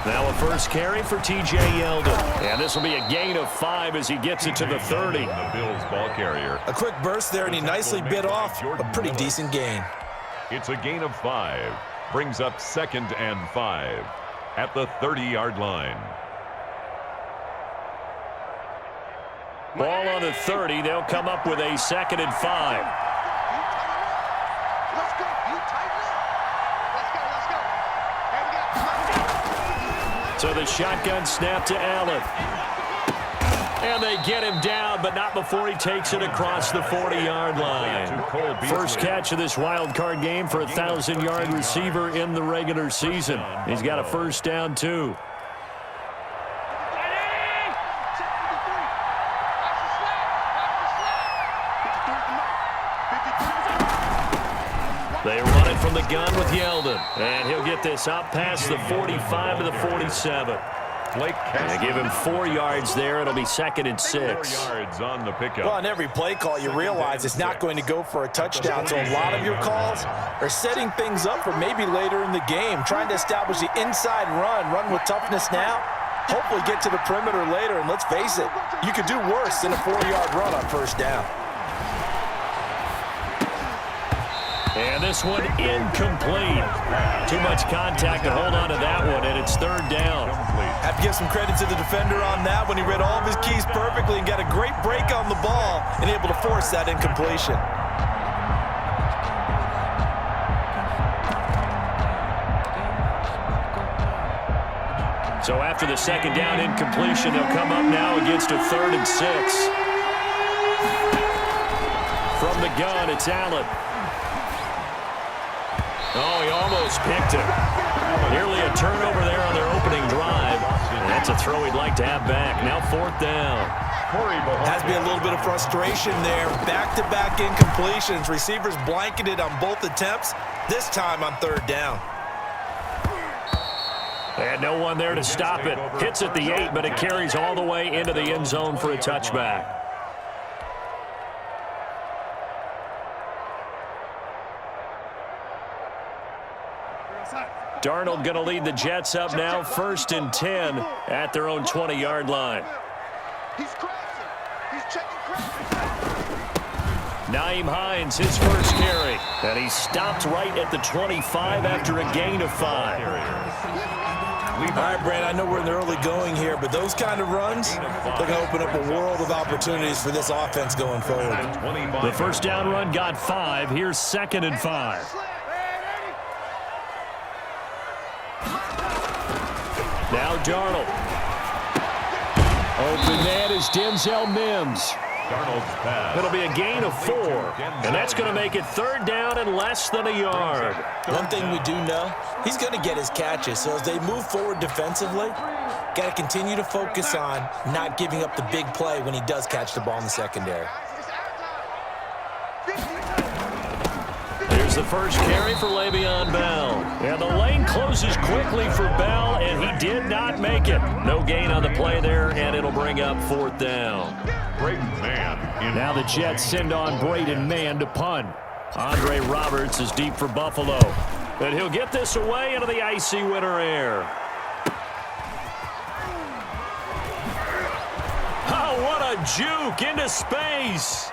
Now a first carry for T.J. Yeldon. And this will be a gain of 5 as he gets it to the 30. The Bills ball carrier. A quick burst there, and he nicely bit off a pretty decent gain. It's a gain of 5. Brings up 2nd and 5 at the 30-yard line. Ball on the 30. They'll come up with a 2nd and 5. So the shotgun snap to Allen. And they get him down, but not before he takes it across the 40-yard line. First catch of this wild card game for a 1,000-yard receiver in the regular season. He's got a first down, too. They run it from the gun with Yeldon. And he'll get this up past the 45 to the 47. They give him 4 yards there. It'll be 2nd and 6. Yards on the pickup. Well, on every play call, you realize it's not going to go for a touchdown. So a lot of your calls are setting things up for maybe later in the game, trying to establish the inside run with toughness now. Hopefully get to the perimeter later. And let's face it, you could do worse than a 4-yard run on first down. And this one incomplete. Too much contact to hold on to that one, and it's 3rd down. Have to give some credit to the defender on that when he read all of his keys perfectly and got a great break on the ball and able to force that incompletion. So after the 2nd down incompletion, they'll come up now against a 3rd and 6. From the gun, it's Allen. Oh, he almost picked it. Nearly a turnover there on their opening drive. And that's a throw he'd like to have back. Now 4th down. Has to be a little bit of frustration there. Back-to-back incompletions. Receivers blanketed on both attempts, this time on 3rd down. And no one there to stop it. Hits at the 8, but it carries all the way into the end zone for a touchback. Darnold going to lead the Jets up now, 1st and 10 at their own 20-yard line. Nyheim Hines, his first carry. And he stopped right at the 25 after a gain of 5. All right, Brad, I know we're in the early going here, but those kind of runs, they're going to open up a world of opportunities for this offense going forward. The first down run got 5. Here's 2nd and 5. Now Darnold. Open man is Denzel Mims. It'll be a gain of 4, and that's going to make it 3rd down and less than a yard. One thing we do know, he's going to get his catches. So as they move forward defensively, got to continue to focus on not giving up the big play when he does catch the ball in the secondary. Here's the first carry for Le'Veon Bell. And the lane closes quickly for Bell, and he did not make it. No gain on the play there, and it'll bring up 4th down. Now the Jets send on Braden Mann to punt. Andre Roberts is deep for Buffalo. And he'll get this away into the icy winter air. Oh, what a juke into space.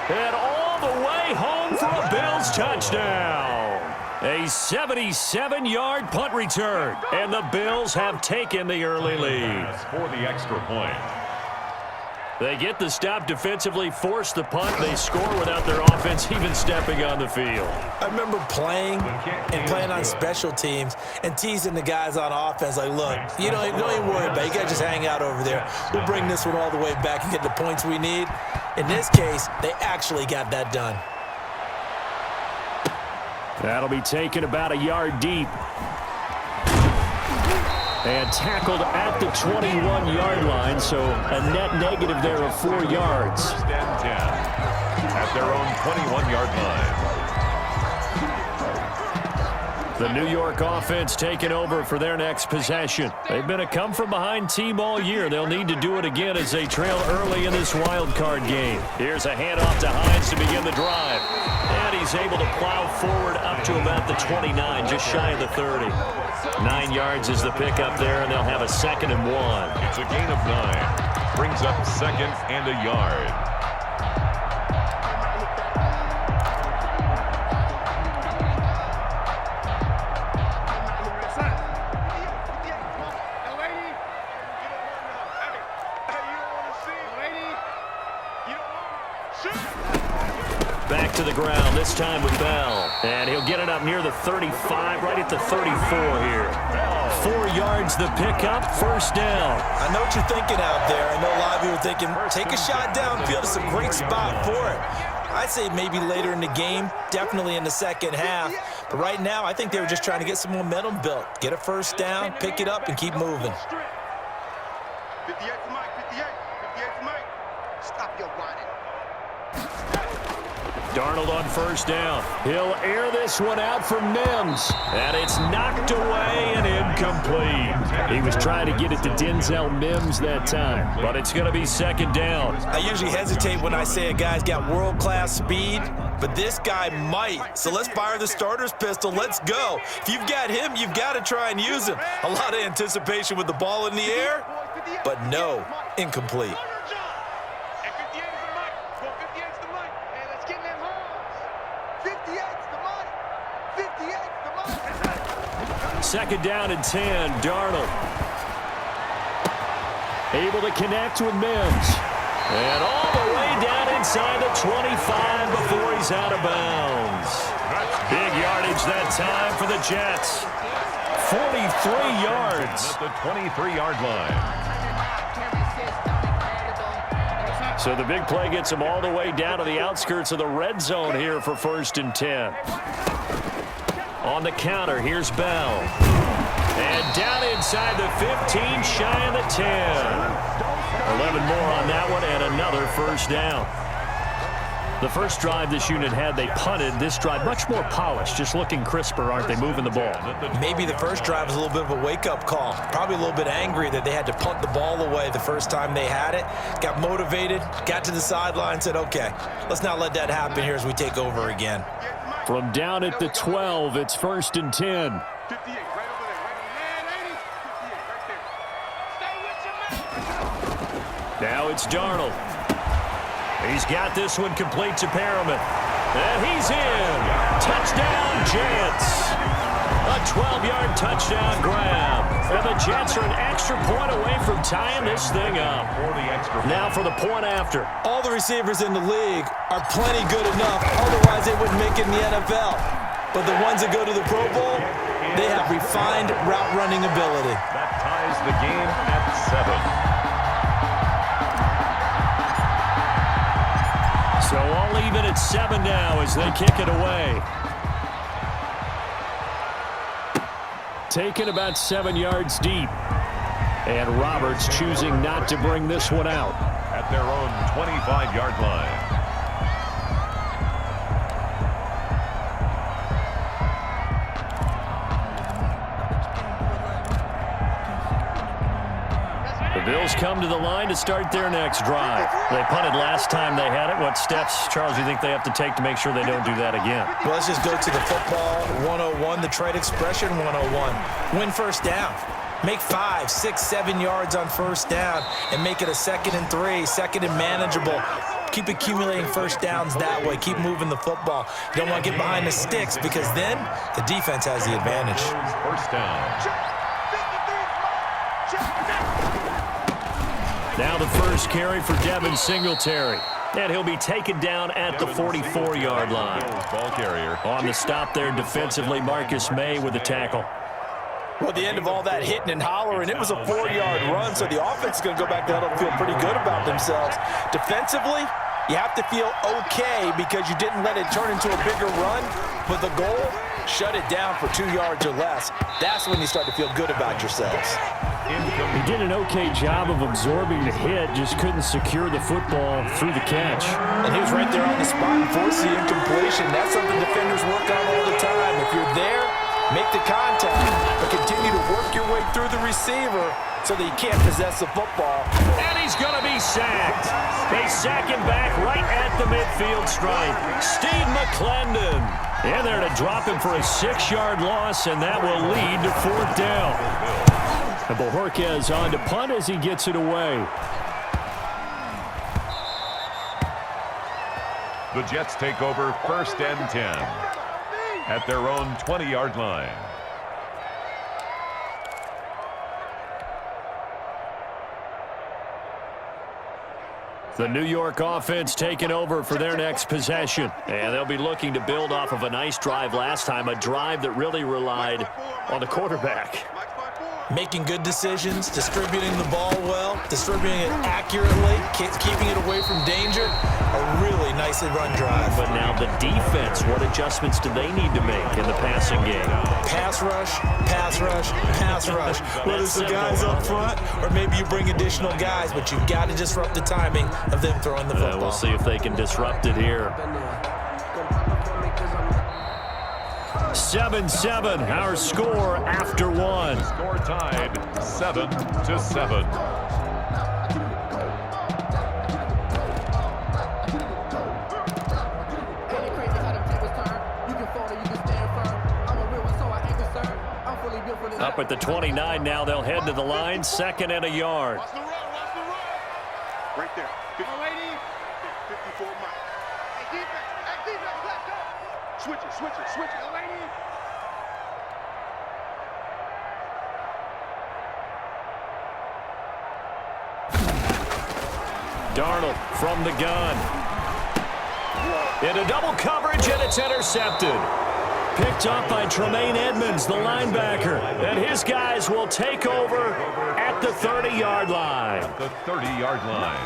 And all the way home for a Bills touchdown. A 77-yard punt return. And the Bills have taken the early lead. For the extra point. They get the stop defensively, force the punt. They score without their offense even stepping on the field. I remember playing on special teams and teasing the guys on offense like, look, you don't even worry about it. You got to just hang out over there. We'll bring this one all the way back and get the points we need. In this case, they actually got that done. That'll be taken about a yard deep. And tackled at the 21-yard line, so a net negative there of 4 yards. 1st and 10 at their own 21-yard line. The New York offense taking over for their next possession. They've been a come-from-behind team all year. They'll need to do it again as they trail early in this wild card game. Here's a handoff to Hines to begin the drive. And he's able to plow forward up to about the 29, just shy of the 30. 9 yards is the pickup there, and they'll have a 2nd and 1. It's a gain of 9. Brings up 2nd and a yard. Back to the ground, this time with Bell. And he'll get it up near the 35, right at the 34 here. 4 yards the pickup, 1st down. I know what you're thinking out there. I know a lot of you are thinking, take a shot downfield. It's a great spot for it. I'd say maybe later in the game, definitely in the second half. But right now, I think they were just trying to get some momentum built. Get a 1st down, pick it up, and keep moving. 58 to Mike, 58 to Mike. Stop your whining. Darnold on 1st down. He'll air this one out for Mims. And it's knocked away and incomplete. He was trying to get it to Denzel Mims that time. But it's going to be 2nd down. I usually hesitate when I say a guy's got world-class speed, but this guy might. So let's fire the starter's pistol. Let's go. If you've got him, you've got to try and use him. A lot of anticipation with the ball in the air, but no, incomplete. 2nd down and 10, Darnold. Able to connect with Mims. And all the way down inside the 25 before he's out of bounds. Big yardage that time for the Jets. 43 yards. At the 23-yard line. So the big play gets him all the way down to the outskirts of the red zone here for 1st and 10. On the counter, here's Bell. And down inside the 15, shy of the 10. 11 more on that one, and another 1st down. The first drive this unit had, they punted. This drive, much more polished, just looking crisper, aren't they, moving the ball? Maybe the first drive was a little bit of a wake-up call. Probably a little bit angry that they had to punt the ball away the first time they had it. Got motivated, got to the sideline, said, okay, let's not let that happen here as we take over again. From down at the 12, it's 1st and 10. 58, right over there, right over there. 58, right there. Stay with your man. Now it's Darnold. He's got this one complete to Perriman. And he's in. Touchdown, Jets. A 12-yard touchdown grab. And the Jets are an extra point away from tying this thing up. Now for the point after. All the receivers in the league are plenty good enough. Otherwise, they wouldn't make it in the NFL. But the ones that go to the Pro Bowl, they have refined route running ability. That ties the game at 7. So all even at 7 now as they kick it away. Taken about 7 yards deep. And Roberts choosing not to bring this one out. At their own 25-yard line. The Bills come to the line to start their next drive. They punted last time they had it. What steps, Charles, do you think they have to take to make sure they don't do that again? Well, let's just go to the football 101, the trade expression 101. Win 1st down. Make 5, 6, 7 yards on 1st down and make it a 2nd and 3, 2nd and manageable. Keep accumulating 1st downs that way. Keep moving the football. You don't want to get behind the sticks because then the defense has the advantage. 1st down. Now the first carry for Devin Singletary. And he'll be taken down at the 44-yard line. Ball carrier. On the stop there defensively, Marcus May with the tackle. Well, at the end of all that hitting and hollering, it was a 4-yard run, so the offense is going to go back to huddle and feel pretty good about themselves. Defensively, you have to feel okay because you didn't let it turn into a bigger run, but the goal, shut it down for 2 yards or less. That's when you start to feel good about yourselves. He did an okay job of absorbing the hit, just couldn't secure the football through the catch. And he was right there on the spot and forced the incompletion. That's something defenders work on all the time. If you're there, make the contact, but continue to work your way through the receiver so that you can't possess the football. And he's going to be sacked. They sack him back right at the midfield stripe. Steve McClendon in there to drop him for a 6-yard loss, and that will lead to 4th down. And Bojorquez on to punt as he gets it away. The Jets take over 1st and 10 at their own 20-yard line. The New York offense taking over for their next possession. And they'll be looking to build off of a nice drive last time, a drive that really relied on the quarterback. Making good decisions, distributing the ball well, distributing it accurately, keeping it away from danger. A really nicely run drive. But now the defense, what adjustments do they need to make in the passing game? Pass rush, pass rush, pass rush. Whether it's the guys up front or maybe you bring additional guys, but you've got to disrupt the timing of them throwing the football. We'll see if they can disrupt it here. 7-7, our score after one. Score tied 7-7. Up at the 29 now, they'll head to the line, 2nd and a yard. Watch the run, watch the run. Right there. 54 Mike. Hey, defense, let's go. Switch it, switch it, switch it. Darnold from the gun. Into double coverage, and it's intercepted. Picked up by Tremaine Edmonds, the linebacker. And his guys will take over at the 30-yard line. The 30-yard line.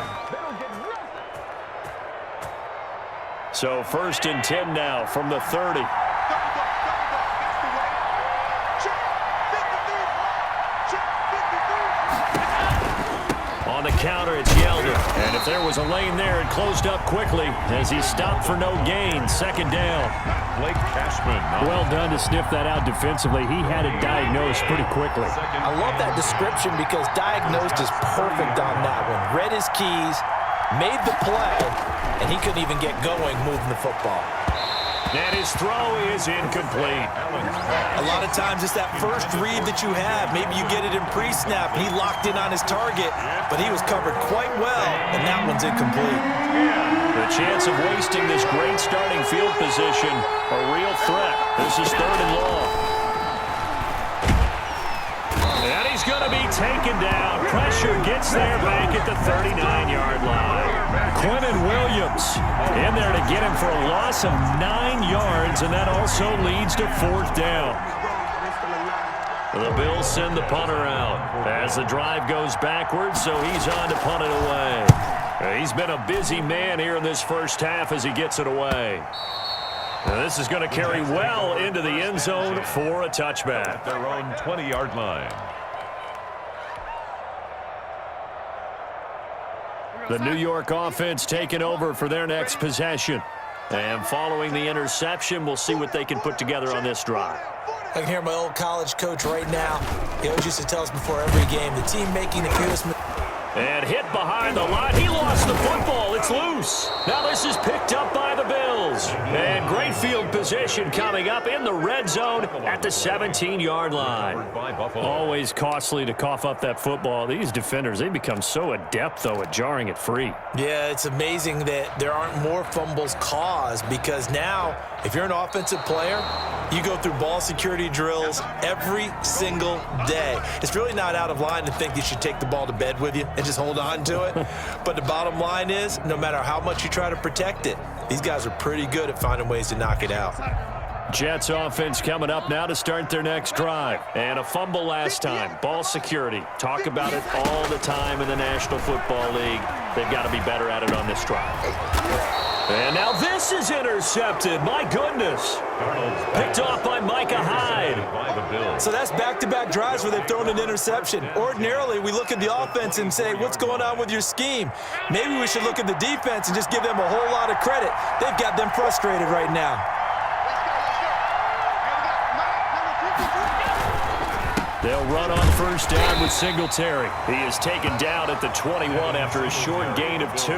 So 1st and 10 now from the 30. On the counter, it's Yeldon. And if there was a lane there, it closed up quickly as he stopped for no gain. 2nd down. Blake Cashman. Well done to sniff that out defensively. He had it diagnosed pretty quickly. I love that description because diagnosed is perfect on that one. Read his keys, made the play, and he couldn't even get going moving the football. And his throw is incomplete. A lot of times it's that first read that you have. Maybe you get it in pre-snap, and he locked in on his target, but he was covered quite well, and that one's incomplete. The chance of wasting this great starting field position, a real threat. This is 3rd and long. And he's going to be taken down. Pressure gets there back at the 39-yard line. Quentin Williams in there to get him for a loss of 9 yards, and that also leads to 4th down. The Bills send the punter out as the drive goes backwards, so he's on to punt it away. He's been a busy man here in this first half as he gets it away. Now this is going to carry well into the end zone for a touchback. At their own 20-yard line. The New York offense taking over for their next possession. And following the interception, we'll see what they can put together on this drive. I can hear my old college coach right now. He always used to tell us before every game, the team making the fewest mistakes. And hit behind the line. He lost the football. It's loose. Now this is picked up by the Bills. And great field position coming up in the red zone at the 17-yard line. Always costly to cough up that football. These defenders, they become so adept, though, at jarring it free. Yeah, it's amazing that there aren't more fumbles caused because now, if you're an offensive player, you go through ball security drills every single day. It's really not out of line to think you should take the ball to bed with you and just hold on to it. But the bottom line is, no matter how much you try to protect it, these guys are pretty good at finding ways to knock it out. Jets offense coming up now to start their next drive. And a fumble last time. Ball security. Talk about it all the time in the National Football League. They've got to be better at it on this drive. And now this is intercepted. My goodness. Picked off by Micah Hyde. So that's back-to-back drives where they've thrown an interception. Ordinarily, we look at the offense and say, what's going on with your scheme? Maybe we should look at the defense and just give them a whole lot of credit. They've got them frustrated right now. They'll run on first down with Singletary. He is taken down at the 21 after a short gain of 2.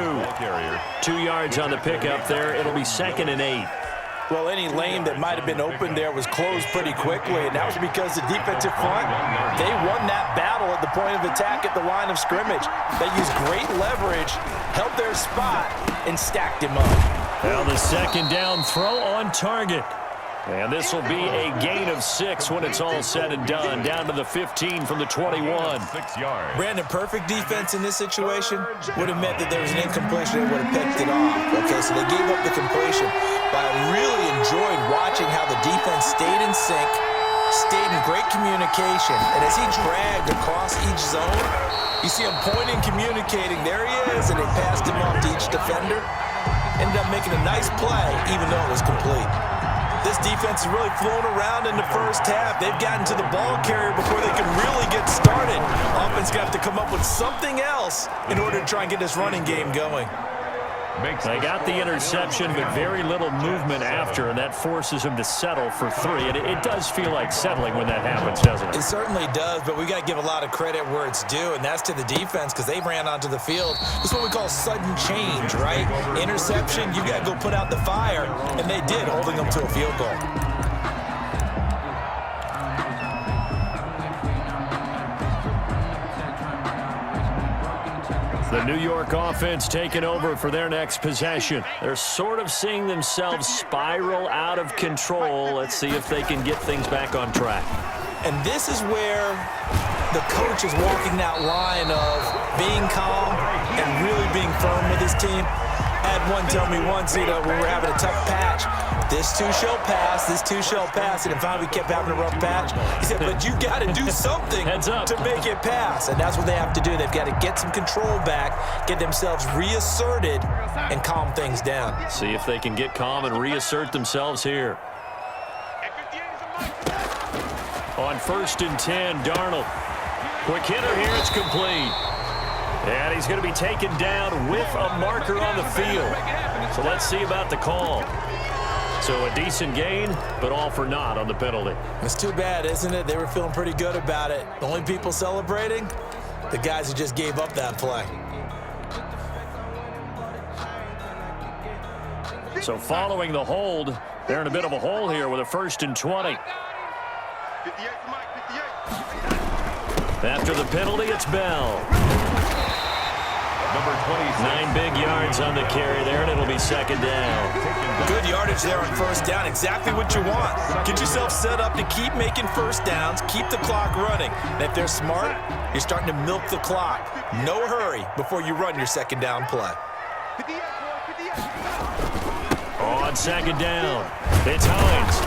2 yards on the pickup there. It'll be 2nd and 8. Well, any lane that might have been open there was closed pretty quickly, and that was because the defensive front, they won that battle at the point of attack at the line of scrimmage. They used great leverage, held their spot, and stacked him up. Now the 2nd down throw on target. And this will be a gain of 6 when it's all said and done. Down to the 15 from the 21. 6 yards. Brandon, perfect defense in this situation would have meant that there was an incompletion. They would have picked it off. Okay, so they gave up the completion. But I really enjoyed watching how the defense stayed in sync, stayed in great communication. And as he dragged across each zone, you see him pointing, communicating. There he is, and they passed him off to each defender. Ended up making a nice play, even though it was complete. This defense has really flown around in the first half. They've gotten to the ball carrier before they can really get started. Offense got to come up with something else in order to try and get this running game going. They got the interception, but very little movement after, and that forces him to settle for 3. And it does feel like settling when that happens, doesn't it? It certainly does, but we got to give a lot of credit where it's due, and that's to the defense because they ran onto the field. This is what we call sudden change, right? Interception, you got to go put out the fire, and they did, holding them to a field goal. The New York offense taking over for their next possession. They're sort of seeing themselves spiral out of control. Let's see if they can get things back on track. And this is where the coach is walking that line of being calm and really being firm with his team. I had one tell me once, when we were having a tough patch, this too shall pass, this too shall pass, and finally we kept having a rough patch. He said, but you got to do something to make it pass, and that's what they have to do. They've got to get some control back, get themselves reasserted, and calm things down. See if they can get calm and reassert themselves here. On 1st and 10, Darnold. Quick hitter here, it's complete. And he's going to be taken down with a marker on the field. So let's see about the call. So a decent gain, but all for naught on the penalty. It's too bad, isn't it? They were feeling pretty good about it. The only people celebrating, the guys who just gave up that play. So following the hold, they're in a bit of a hole here with a 1st and 20. 58, Mike, 58. After the penalty, it's Bell. Number 26. 9 big yards on the carry there, and it'll be 2nd down. Good yardage there on 1st down. Exactly what you want. Get yourself set up to keep making 1st downs, keep the clock running. And if they're smart, you're starting to milk the clock. No hurry before you run your 2nd down play. 58, boy, 58. On 2nd down, it's Hines.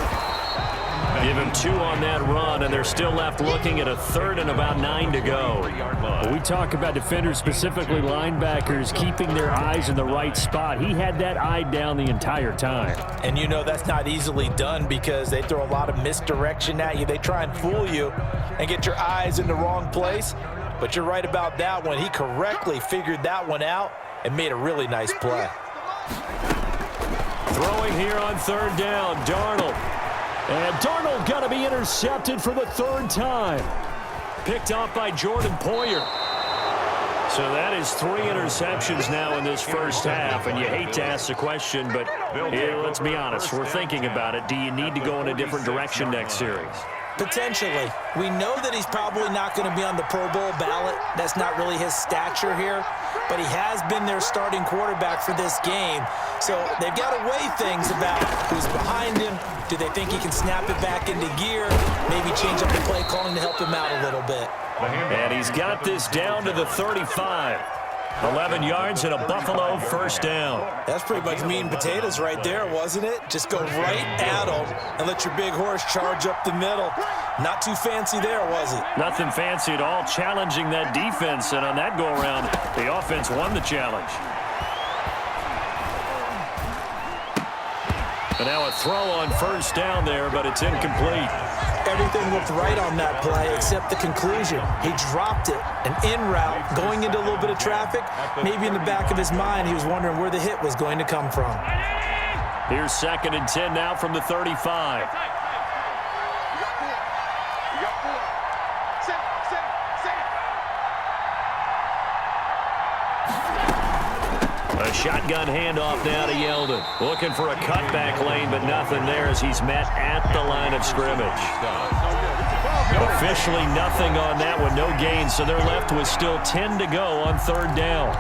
Give him 2 on that run, and they're still left looking at a 3rd and about 9 to go. We talk about defenders, specifically linebackers, keeping their eyes in the right spot. He had that eye down the entire time. And you know that's not easily done because they throw a lot of misdirection at you. They try and fool you and get your eyes in the wrong place. But you're right about that one. He correctly figured that one out and made a really nice play. Throwing here on 3rd down, Darnold. And Darnold got to be intercepted for the 3rd time. Picked off by Jordan Poyer. So that is 3 interceptions now in this first half, and you hate to ask the question, but here, let's be honest, we're thinking about it. Do you need to go in a different direction next series? Potentially. We know that he's probably not going to be on the Pro Bowl ballot. That's not really his stature here. But he has been their starting quarterback for this game. So they've got to weigh things about who's behind him. Do they think he can snap it back into gear? Maybe change up the play calling to help him out a little bit. And he's got this down to the 35. 11 yards and a Buffalo 1st down. That's pretty much meat and potatoes right there, wasn't it? Just go right at him and let your big horse charge up the middle. Not too fancy there, was it? Nothing fancy at all, challenging that defense. And on that go-around, the offense won the challenge. And now a throw on 1st down there, but it's incomplete. Everything looked right on that play except the conclusion. He dropped it, an in route, going into a little bit of traffic. Maybe in the back of his mind, he was wondering where the hit was going to come from. Here's 2nd and 10 now from the 35. shotgun handoff now to Yeldon. Looking for a cutback lane, but nothing there as he's met at the line of scrimmage. Officially nothing on that one, no gain, so they're left with still 10 to go on third down.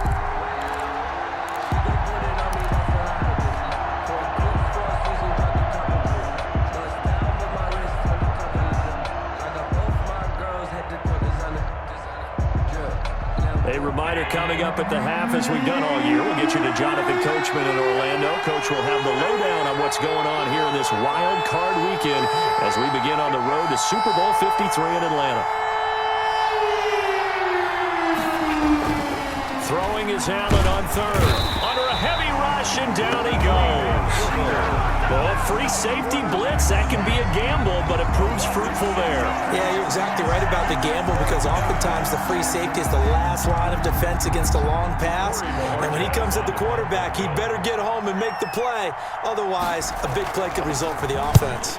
A reminder coming up at the half, as we've done all year. We'll get you to Jonathan Coachman in Orlando. Coach will have the lowdown on what's going on here in this wild card weekend as we begin on the road to Super Bowl 53 in Atlanta. Throwing is Allen on third. Under a heavy rush, and down he goes. Well, free safety blitz, that can be a gamble, but it proves fruitful there. Yeah, you're exactly right about the gamble, because oftentimes the free safety is the last line of defense against a long pass. And when he comes at the quarterback, he'd better get home and make the play. Otherwise, a big play could result for the offense.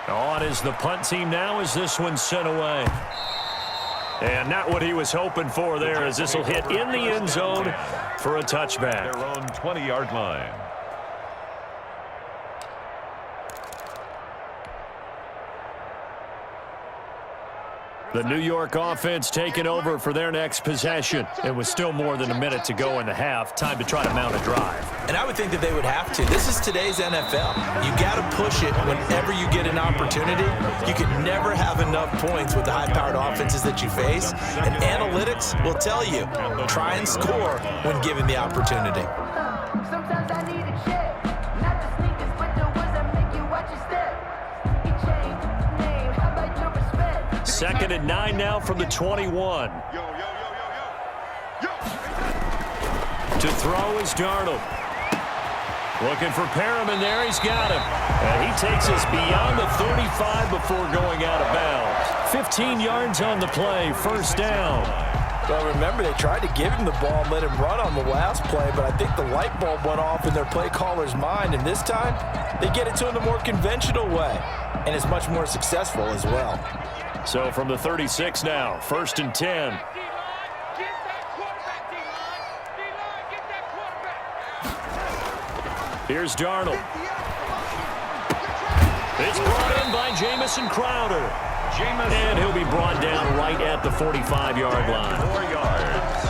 On is the punt team now as this one's sent away. And not what he was hoping for there, as this will hit in the end zone for a touchback. Their own 20-yard line. The New York offense taking over for their next possession. It was still more than a minute to go in the half. Time to try to mount a drive. And I would think that they would have to. This is today's NFL. You got to push it whenever you get an opportunity. You can never have enough points with the high-powered offenses that you face. And analytics will tell you, try and score when given the opportunity. Sometimes I need a check, not the sneakers, but the ones that make you watch your step. You change name, how about your respect? Second and 9 now from the 21. To throw is Darnold. Looking for Perriman there. He's got him. And he takes us beyond the 35 before going out of bounds. 15 yards on the play. First down. Well, remember, they tried to give him the ball and let him run on the last play, but I think the light bulb went off in their play caller's mind, and this time they get it to him the more conventional way, and it's much more successful as well. So from the 36 now, first and 10. Here's Darnold. It's brought in by Jamison Crowder. And he'll be brought down right at the 45-yard line. 4 yards.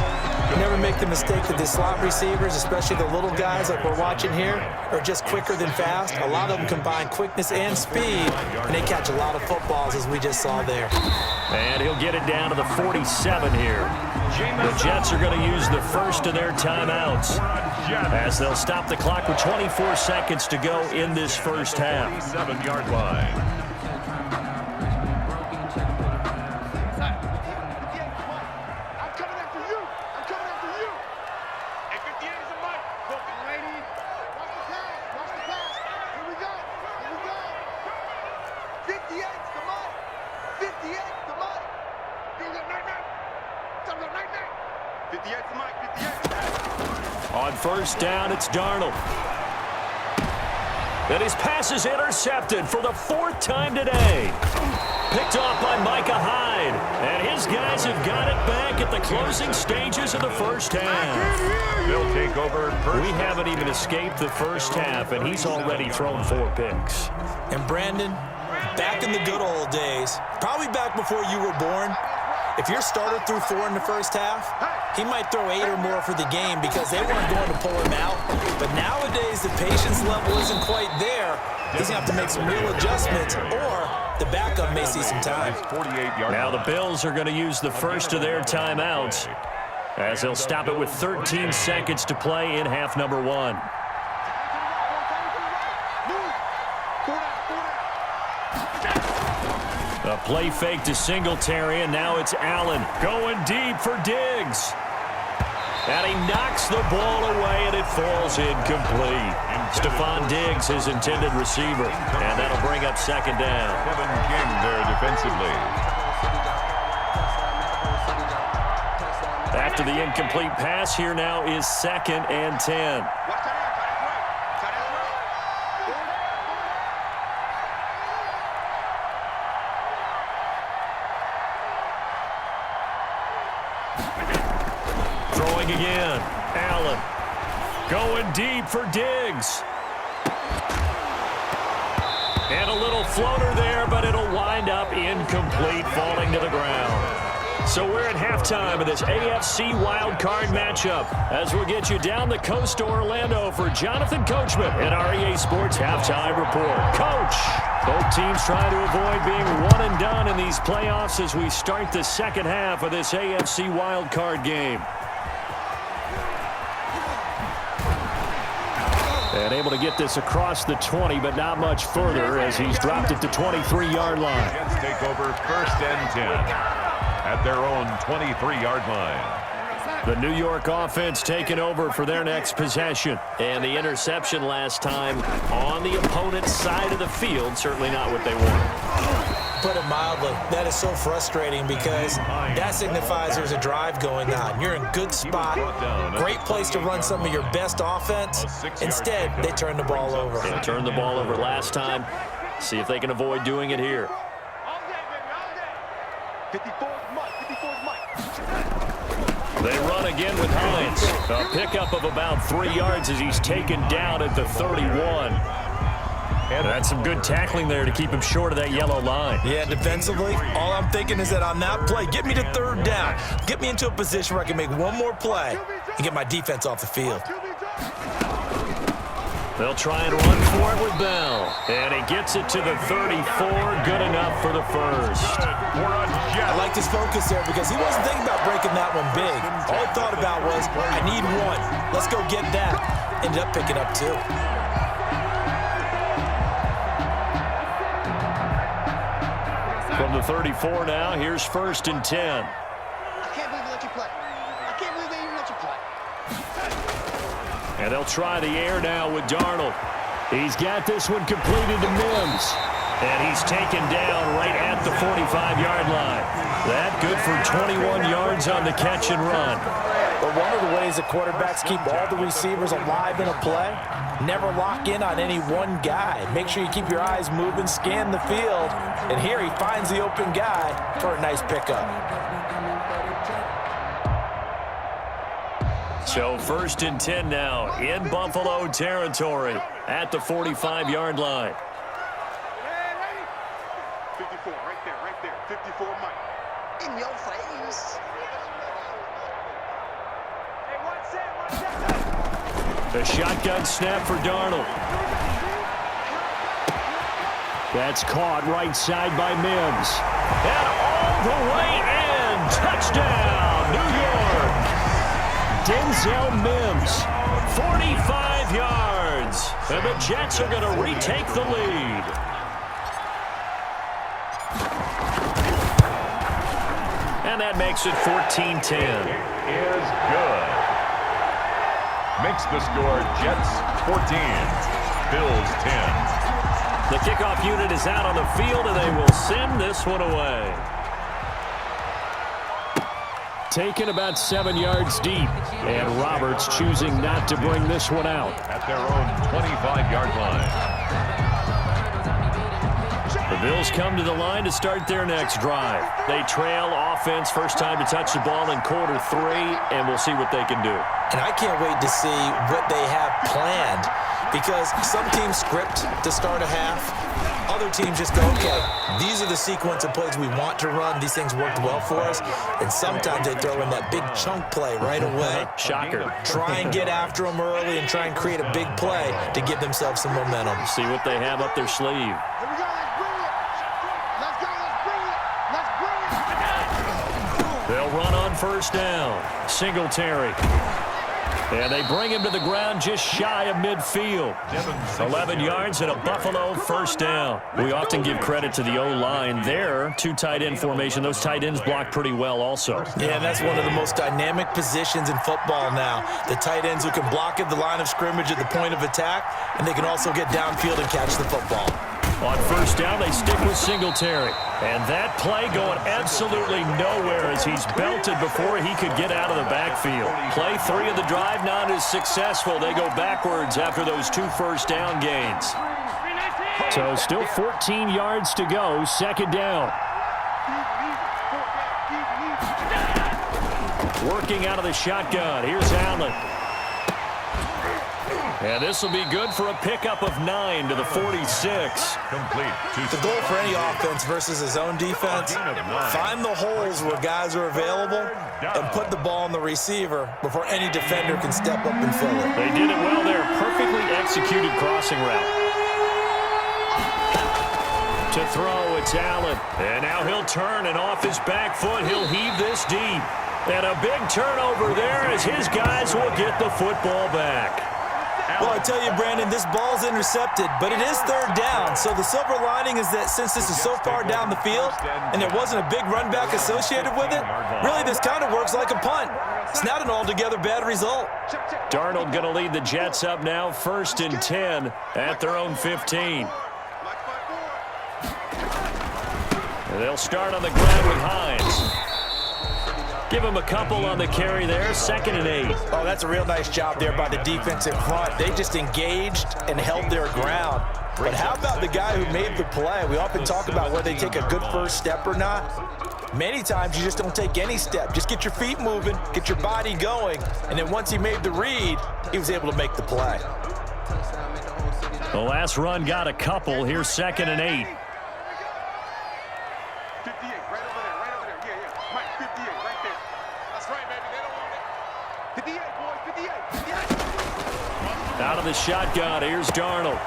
You never make the mistake that the slot receivers, especially the little guys like we're watching here, are just quicker than fast. A lot of them combine quickness and speed, and they catch a lot of footballs, as we just saw there. And he'll get it down to the 47 here. The Jets are going to use the first of their timeouts, as they'll stop the clock with 24 seconds to go in this first half. 7-yard line. On first down, it's Darnold. And his pass is intercepted for the 4th time today. Picked off by Micah Hyde. And his guys have got it back at the closing stages of the first half. They'll take over first. We haven't even escaped the first half, and he's already thrown 4 picks. And Brandon, back in the good old days, probably back before you were born, if your starter threw 4 in the first half, he might throw 8 or more for the game because they weren't going to pull him out. But nowadays, the patience level isn't quite there. He's going to have to make some real adjustments, or the backup may see some time. Now the Bills are going to use the first of their timeouts, as they'll stop it with 13 seconds to play in half number 1. A play fake to Singletary, and now it's Allen going deep for Diggs. And he knocks the ball away, and it falls incomplete. Stephon Diggs, his intended receiver, and that'll bring up second down. Kevin King there defensively. After the incomplete pass, here now is 2nd and 10. Again, Allen Going deep for Diggs. And a little floater there, but it'll wind up incomplete, falling to the ground. So we're at halftime of this AFC wildcard matchup as we'll get you down the coast to Orlando for Jonathan Coachman and our EA Sports Halftime Report. Coach, both teams trying to avoid being one and done in these playoffs as we start the second half of this AFC wildcard game. And able to get this across the 20, but not much further as he's dropped it to 23-yard line. Jets take over 1st and 10 at their own 23-yard line. The New York offense taking over for their next possession. And the interception last time on the opponent's side of the field, certainly not what they wanted. Put it mildly, that is so frustrating because that signifies there's a drive going on. You're in good spot, great place to run some of your best offense. Instead, they turn the ball over. They turned the ball over last time. See if they can avoid doing it here. 54's Mike. 54's Mike. They run again with Hines. A pickup of about 3 yards as he's taken down at the 31. And that's some good tackling there to keep him short of that yellow line. Yeah, defensively, all I'm thinking is that on that play, get me to 3rd down. Get me into a position where I can make one more play and get my defense off the field. They'll try and run for it with Bell. And he gets it to the 34. Good enough for the first. I liked his focus there because he wasn't thinking about breaking that one big. All he thought about was, I need one. Let's go get that. Ended up picking up 2. From the 34 now, here's 1st and 10. I can't believe they let you play. I can't believe they even let you play. And they'll try the air now with Darnold. He's got this one completed to Mims. And he's taken down right at the 45-yard line. That good for 21 yards on the catch and run. But one of the ways that quarterbacks keep all the receivers alive in a play, never lock in on any one guy. Make sure you keep your eyes moving, scan the field. And here he finds the open guy for a nice pickup. So 1st and 10 now in Buffalo territory at the 45-yard line. 54, right there. 54 Mike. In your face. The shotgun snap for Darnold. That's caught right side by Mims. And all the way in. Touchdown, New York. Denzel Mims, 45 yards. And the Jets are going to retake the lead. And that makes it 14-10. Is good. Makes the score Jets 14, Bills 10. The kickoff unit is out on the field, and they will send this one away. Taken about 7 yards deep, and Roberts choosing not to bring this one out. At their own 25-yard line. The Bills come to the line to start their next drive. They trail offense, first time to touch the ball in quarter 3, and we'll see what they can do. And I can't wait to see what they have planned because some teams script to start a half. Other teams just go, okay, these are the sequence of plays we want to run. These things worked well for us. And sometimes they throw in that big chunk play right away. Shocker. Try and get after them early and try and create a big play to give themselves some momentum. See what they have up their sleeve. Here we go. Let's bring it. Let's bring it. They'll run on first down. Singletary. And they bring him to the ground just shy of midfield. 11 yards and a Buffalo first down. We often give credit to the O-line there. 2 tight end formation. Those tight ends block pretty well also. Yeah, and that's one of the most dynamic positions in football now. The tight ends who can block at the line of scrimmage at the point of attack, and they can also get downfield and catch the football. On first down, they stick with Singletary. And that play going absolutely nowhere as he's belted before he could get out of the backfield. Play 3 of the drive not as successful. They go backwards after those 2 first down gains. So still 14 yards to go, second down. Working out of the shotgun. Here's Allen. And this will be good for a pickup of 9 to the 46. Complete. The goal for any offense versus his own defense, find the holes where guys are available and put the ball on the receiver before any defender can step up and fill it. They did it well there. Perfectly executed crossing route. To throw, it's Allen. And now he'll turn, and off his back foot, he'll heave this deep. And a big turnover there as his guys will get the football back. Well, I tell you, Brandon, this ball's intercepted, but it is third down. So the silver lining is that since this is so far down the field and there wasn't a big run back associated with it, really this kind of works like a punt. It's not an altogether bad result. Darnold going to lead the Jets up now, 1st and 10 at their own 15. And they'll start on the ground with Hines. Give him a couple on the carry there, 2nd and 8. Oh, that's a real nice job there by the defense in front. They just engaged and held their ground. But how about the guy who made the play? We often talk about whether they take a good first step or not. Many times you just don't take any step. Just get your feet moving, get your body going, and then once he made the read, he was able to make the play. The last run got a couple. Here's 2nd and 8. 58, right over there. Yeah. Mike, 58, right there. That's right, baby. They don't want it. 58, boys, 58. Out of the shotgun, here's Darnold.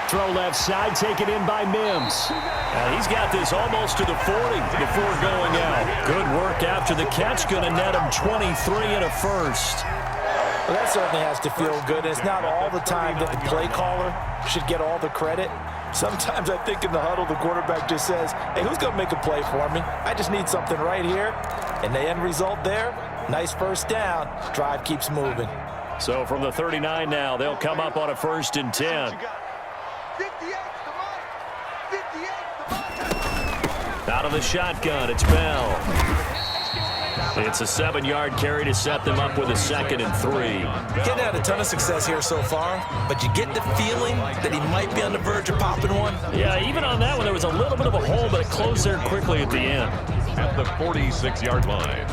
Throw left side, taken in by Mims. And he's got this almost to the 40 before going out. Good work after the catch, going to net him 23 and a first. Well, that certainly has to feel good. It's not all the time that the play caller should get all the credit. Sometimes I think in the huddle, the quarterback just says, hey, who's going to make a play for me? I just need something right here. And the end result there, nice first down. Drive keeps moving. So from the 39 now, they'll come up on a 1st and 10. 58, the Out of the shotgun, it's Bell. It's a 7-yard carry to set them up with a 2nd and 3. Getting had a ton of success here so far, but you get the feeling that he might be on the verge of popping one. Yeah, even on that one, there was a little bit of a hole, but it closed there quickly at the end. At the 46-yard line.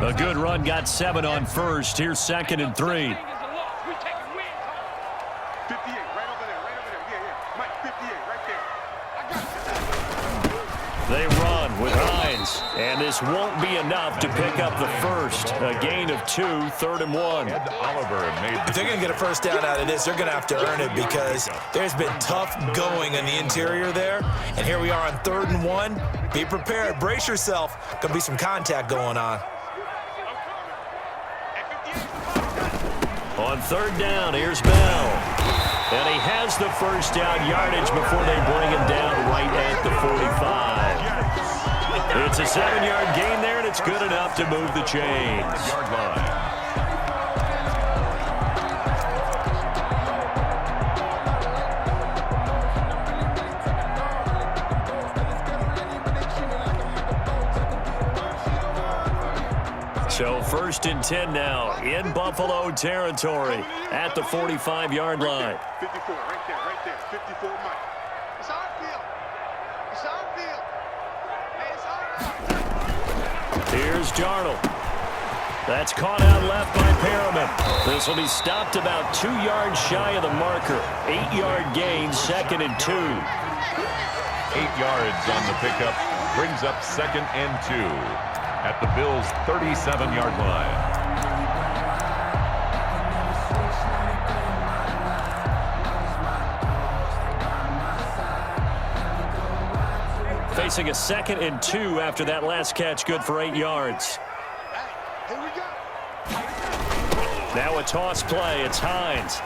A good run, got 7 on 1st. Here's 2nd and 3. 58, right over there. Yeah. Mike, 58, right there. I got They run with Hines, and this won't be enough to pick up the first. A gain of 2, 3rd and 1. Ed Oliver made If they're going to get a first down out of this, they're going to have to earn it because there's been tough going in the interior there. And here we are on 3rd and 1. Be prepared. Brace yourself. Going to be some contact going on. On 3rd down, here's Bell. And he has the first down yardage before they bring him down right at the 45. It's a 7-yard gain there, and it's good enough to move the chains. yard line. So 1st and 10 now in Buffalo territory at the 45-yard line. 54, right there. 54, Mike. It's our field. Hey, it's our Here's Darnold. That's caught out left by Perriman. This will be stopped about 2 yards shy of the marker. 8-yard gain, 2nd and 2. 8 yards on the pickup. Brings up 2nd and 2. At the Bills' 37-yard line. Facing a 2nd and 2 after that last catch, good for 8 yards. Here we go. Now a toss play, it's Hines.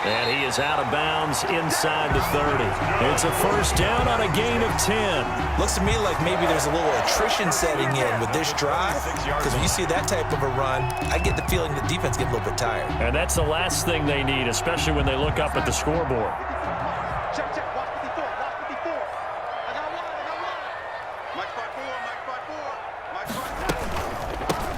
And he is out of bounds inside the 30. It's a first down on a gain of 10. Looks to me like maybe there's a little attrition setting in with this drive, because when you see that type of a run, I get the feeling the defense gets a little bit tired. And that's the last thing they need, especially when they look up at the scoreboard. Check. Watch 54. I got one. Mike 54.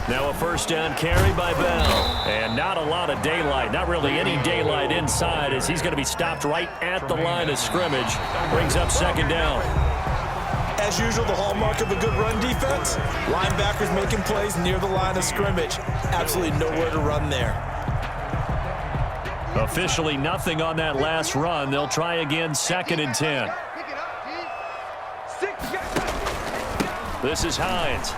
Now a first down carry by Bell. And not a lot of daylight, not really any daylight inside as he's going to be stopped right at the line of scrimmage. Brings up 2nd down. As usual, the hallmark of a good run defense, linebackers making plays near the line of scrimmage. Absolutely nowhere to run there. Officially nothing on that last run. They'll try again, 2nd and 10. This is Hines.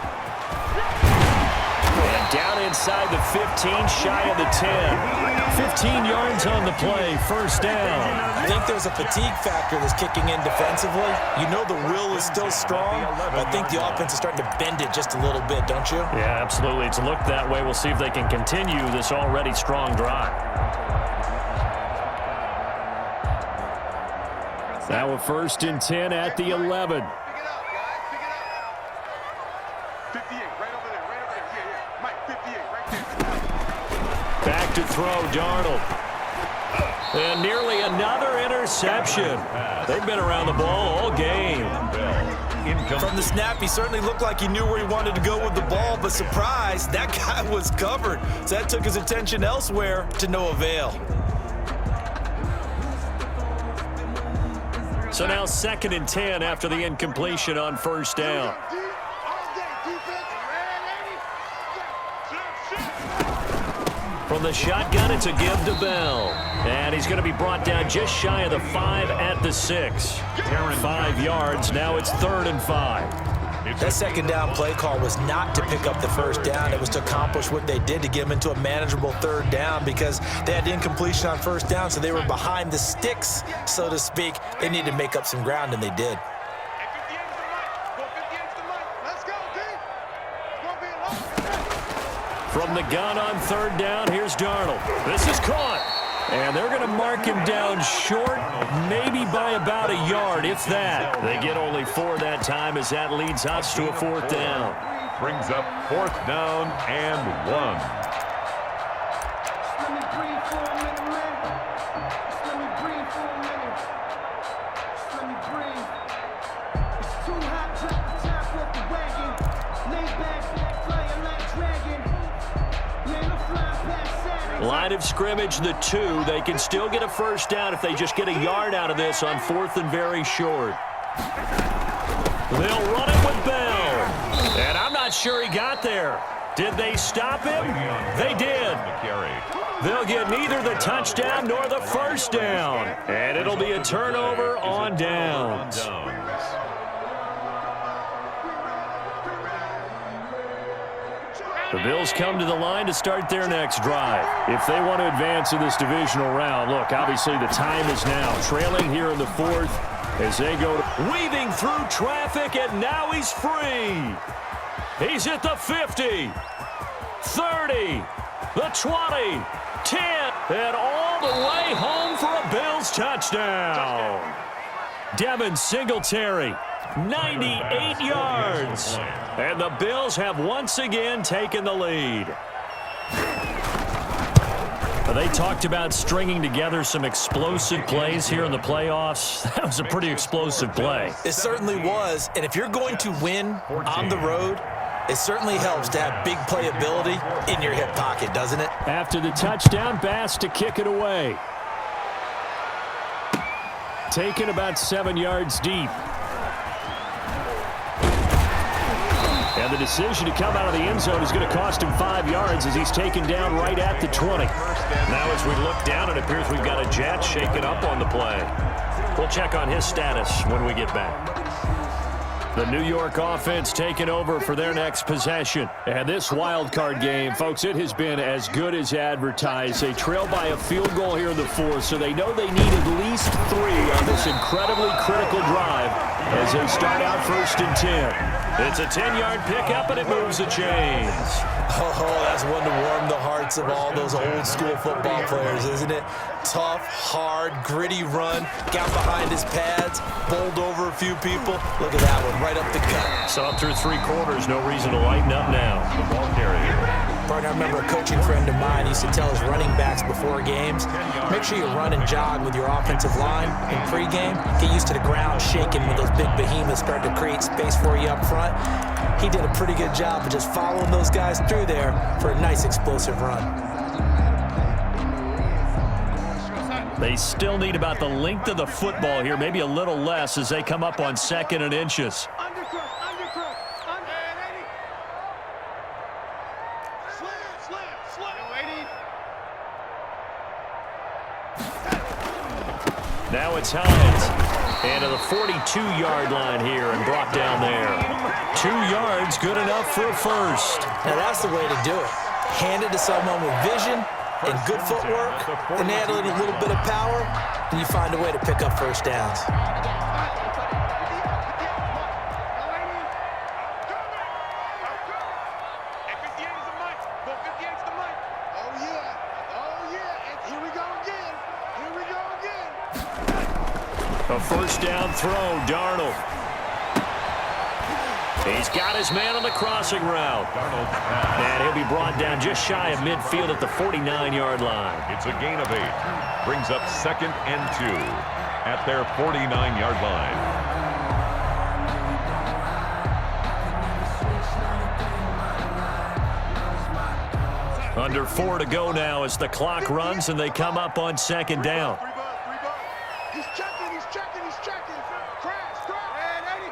And down inside the 15, shy of the 10. 15 yards on the play, 1st down. I think there's a fatigue factor that's kicking in defensively. You know the will is still strong, but I think the offense is starting to bend it just a little bit, don't you? Yeah, absolutely. It's looked that way. We'll see if they can continue this already strong drive. Now a 1st and 10 at the 11. 58, right over there, right over there. Yeah. Mike, 58, right there. Back to throw, Darnold. And nearly another interception. They've been around the ball all game. From the snap, he certainly looked like he knew where he wanted to go with the ball, but surprise, that guy was covered. So that took his attention elsewhere to no avail. So now 2nd and 10 after the incompletion on 1st down. From the shotgun, it's a give to Bell. And he's going to be brought down just shy of the 5 at the 6. 5 yards. Now it's 3rd and 5. That 2nd down play call was not to pick up the 1st down. It was to accomplish what they did to get them into a manageable 3rd down because they had incompletion on 1st down, so they were behind the sticks, so to speak. They needed to make up some ground, and they did. From the gun on 3rd down, here's Darnold. This is caught. And they're going to mark him down short, maybe by about a yard, if that. They get only 4 that time as that leads us to a 4th down. Brings up 4th down and 1. Let me breathe for a minute, man. Let me breathe for a minute. Let me breathe. It's too hot, drop the top off the wagon. Lay back, flying like dragon. Man, I'm flying past Saturn. Line of scrimmage, the 2. They can still get a 1st down if they just get a yard out of this on 4th and very short. They'll run it with Bell. And I'm not sure he got there. Did they stop him? They did. They'll get neither the touchdown nor the 1st down. And it'll be a turnover on downs. The Bills come to the line to start their next drive. If they want to advance in this divisional round, look, obviously the time is now. Trailing here in the 4th as they go weaving through traffic, and now he's free. He's at the 50, 30, the 20, 10, and all the way home for a Bills touchdown. Devin Singletary, 98 yards. And the Bills have once again taken the lead. They talked about stringing together some explosive plays here in the playoffs. That was a pretty explosive play. It certainly was, and if you're going to win on the road, it certainly helps to have big playability in your hip pocket, doesn't it? After the touchdown, Bass to kick it away. Taken about 7 yards deep. And the decision to come out of the end zone is going to cost him 5 yards as he's taken down right at the 20. Now as we look down, it appears we've got a Jet shaken up on the play. We'll check on his status when we get back. The New York offense taking over for their next possession. And this wild card game, folks, it has been as good as advertised. They trail by a field goal here in the 4th, so they know they need at least 3 on this incredibly critical drive as they start out 1st and 10. It's a 10-yard pickup, and it moves the chains. Oh, that's one to warm the hearts of all those old-school football players, isn't it? Tough, hard, gritty run, got behind his pads, bowled over a few people. Look at that one, right up the gut. So up through 3 quarters, no reason to lighten up now. The ball carrier. Partner, I remember a coaching friend of mine used to tell his running backs before games, make sure you run and jog with your offensive line in pregame. Get used to the ground shaking when those big behemoths start to create space for you up front. He did a pretty good job of just following those guys through there for a nice explosive run. They still need about the length of the football here, maybe a little less as they come up on 2nd and inches. Now it's Hines. And to the 42-yard line here and brought down there. 2 yards, good enough for a first. Now that's the way to do it. Hand it to someone with vision and good footwork, and add a little bit of power, and you find a way to pick up first downs. A first down throw, Darnold. He's got his man on the crossing route. And he'll be brought down just shy of midfield at the 49-yard line. It's a gain of 8. Brings up 2nd and 2 at their 49-yard line. Under 4 to go now as the clock runs and they come up on 2nd down. He's checking, he's checking, he's checking. Crash, crash. And 80.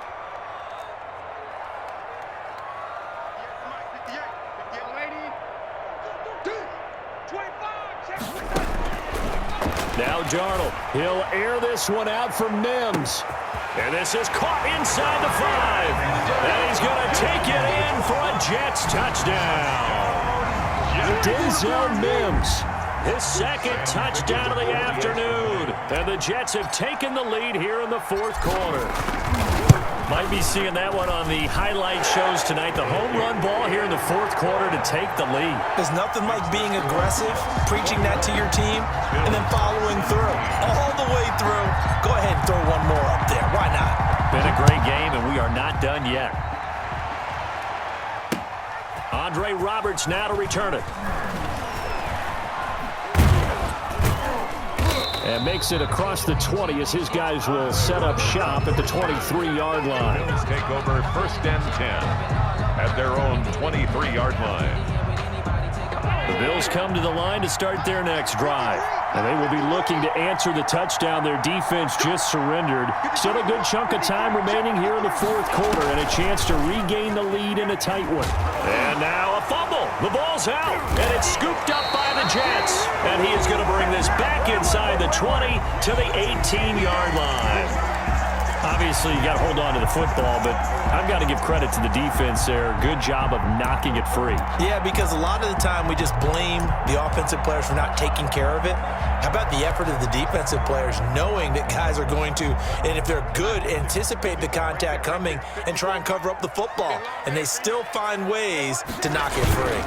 Now Darnold, he'll air this one out from Mims. And this is caught inside the 5. And he's going to take it in for a Jets touchdown. Denzel Mims, his 2nd touchdown of the afternoon. And the Jets have taken the lead here in the 4th quarter. Might be seeing that one on the highlight shows tonight. The home run ball here in the 4th quarter to take the lead. There's nothing like being aggressive, preaching that to your team, and then following through. All the way through. Go ahead and throw one more up there. Why not? Been a great game, and we are not done yet. Andre Roberts now to return it. And makes it across the 20 as his guys will set up shop at the 23-yard line. Bills take over 1st and 10 at their own 23-yard line. The Bills come to the line to start their next drive. And they will be looking to answer the touchdown their defense just surrendered. Still a good chunk of time remaining here in the 4th quarter and a chance to regain the lead in a tight one. And now a fumble. The ball's out, and it's scooped up by the Jets. And he is going to bring this back inside the 20 to the 18-yard line. Obviously, you got to hold on to the football, but I've got to give credit to the defense there. Good job of knocking it free. Yeah, because a lot of the time we just blame the offensive players for not taking care of it. How about the effort of the defensive players knowing that guys are going to, and if they're good, anticipate the contact coming and try and cover up the football. And they still find ways to knock it free.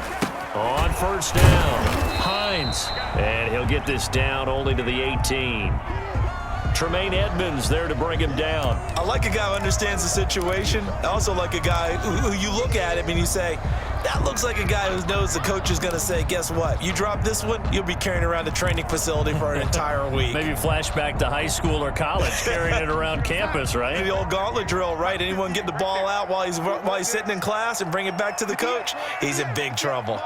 On first down, Hines. And he'll get this down only to the 18. Tremaine Edmonds there to bring him down. I like a guy who understands the situation. I also like a guy who you look at him and you say, that looks like a guy who knows the coach is going to say, guess what? You drop this one, you'll be carrying around the training facility for an entire week. Maybe flashback to high school or college, carrying it around campus, right? The old gauntlet drill, right? Anyone get the ball out while he's sitting in class and bring it back to the coach? He's in big trouble.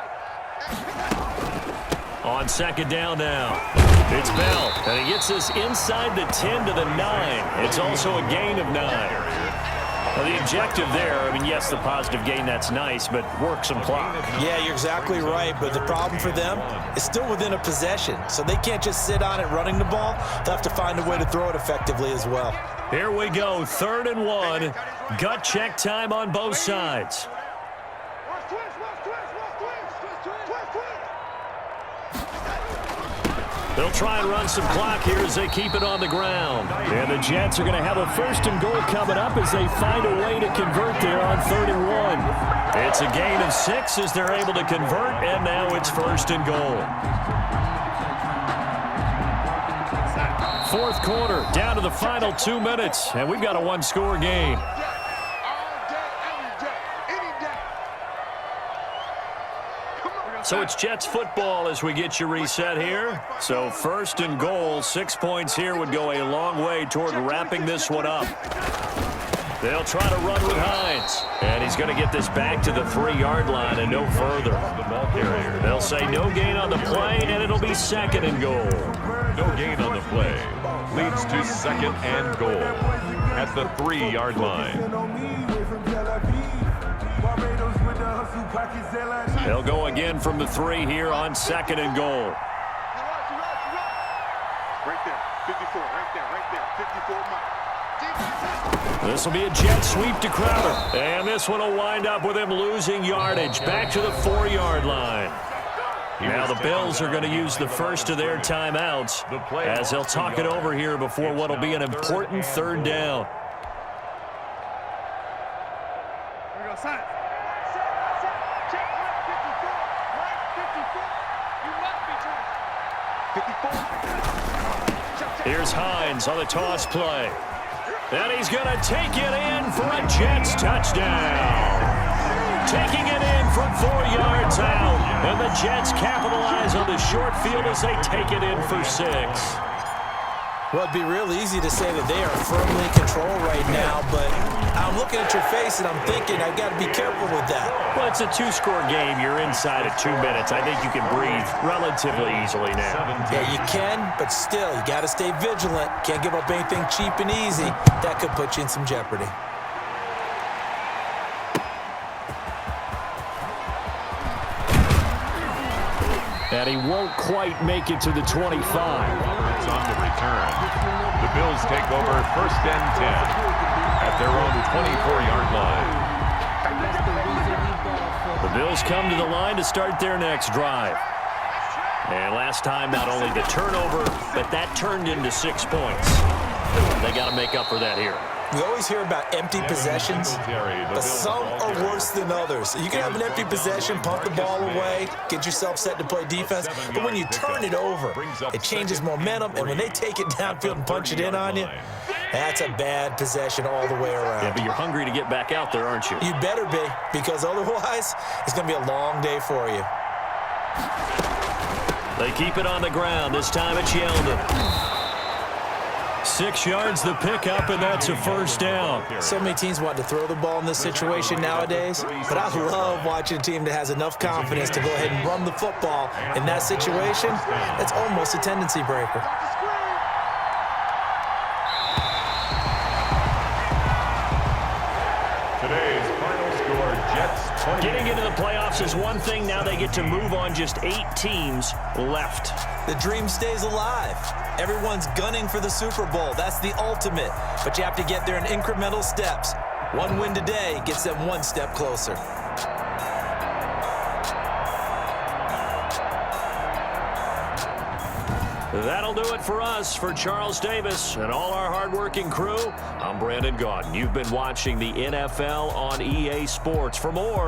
On 2nd down now, it's Bell, and he gets this inside the 10 to the 9. It's also a gain of 9. Well, the objective there, I mean, yes, the positive gain, that's nice, but work some clock. Yeah, you're exactly right, but the problem for them is still within a possession, so they can't just sit on it running the ball. They'll have to find a way to throw it effectively as well. Here we go, 3rd and 1. Gut check time on both sides. They'll try and run some clock here as they keep it on the ground. And the Jets are going to have a 1st and goal coming up as they find a way to convert there on 3rd and 1. It's a gain of 6 as they're able to convert, and now it's 1st and goal. 4th quarter, down to the final 2 minutes, and we've got a 1-score game. So it's Jets football as we get you reset here. So 1st and goal, 6 points here would go a long way toward wrapping this one up. They'll try to run with Hines. And he's going to get this back to the 3-yard line and no further. The ball carrier. They'll say no gain on the play, and it'll be 2nd and goal. No gain on the play. Leads to 2nd and goal at the 3-yard line. They'll go again from the 3 here on 2nd and goal. Right there, 54, right there, 54 miles. This will be a jet sweep to Crowder. And this one will wind up with him losing yardage back to the 4-yard line. Now the Bills are going to use the first of their timeouts as they'll talk it over here before what will be an important 3rd down. Here we go, sign. Check, 54. You must be trying. 54. Here's Hines on the toss play. And he's going to take it in for a Jets touchdown. Taking it in from 4 yards out. And the Jets capitalize on the short field as they take it in for 6. Well, it'd be real easy to say that they are firmly in control right now, but I'm looking at your face and I'm thinking I've got to be careful with that. Well, it's a 2-score game. You're inside of 2 minutes. I think you can breathe relatively easily now. Yeah, you can, but still, you got to stay vigilant. Can't give up anything cheap and easy. That could put you in some jeopardy. And he won't quite make it to the 25. It's on the return. The Bills take over 1st and 10 at their own 24-yard line. The Bills come to the line to start their next drive. And last time, not only the turnover, but that turned into 6 points. They got to make up for that here. We always hear about empty possessions, but some are worse than others. You can have an empty possession, pump the ball away, get yourself set to play defense, but when you turn it over, it changes momentum, and when they take it downfield and punch it in on you, that's a bad possession all the way around. Yeah, but you're hungry to get back out there, aren't you? You better be, because otherwise, it's going to be a long day for you. They keep it on the ground. This time it's Yeldon. 6 yards the pickup, and that's a 1st down. So many teams want to throw the ball in this situation nowadays, but I love watching a team that has enough confidence to go ahead and run the football. In that situation, that's almost a tendency breaker. Today's final score, Jets 20. Getting into the playoffs is one thing. Now they get to move on. Just 8 teams left. The dream stays alive. Everyone's gunning for the Super Bowl. That's the ultimate. But you have to get there in incremental steps. One win today gets them 1 step closer. That'll do it for us. For Charles Davis and all our hardworking crew, I'm Brandon Gaudin. You've been watching the NFL on EA Sports. For more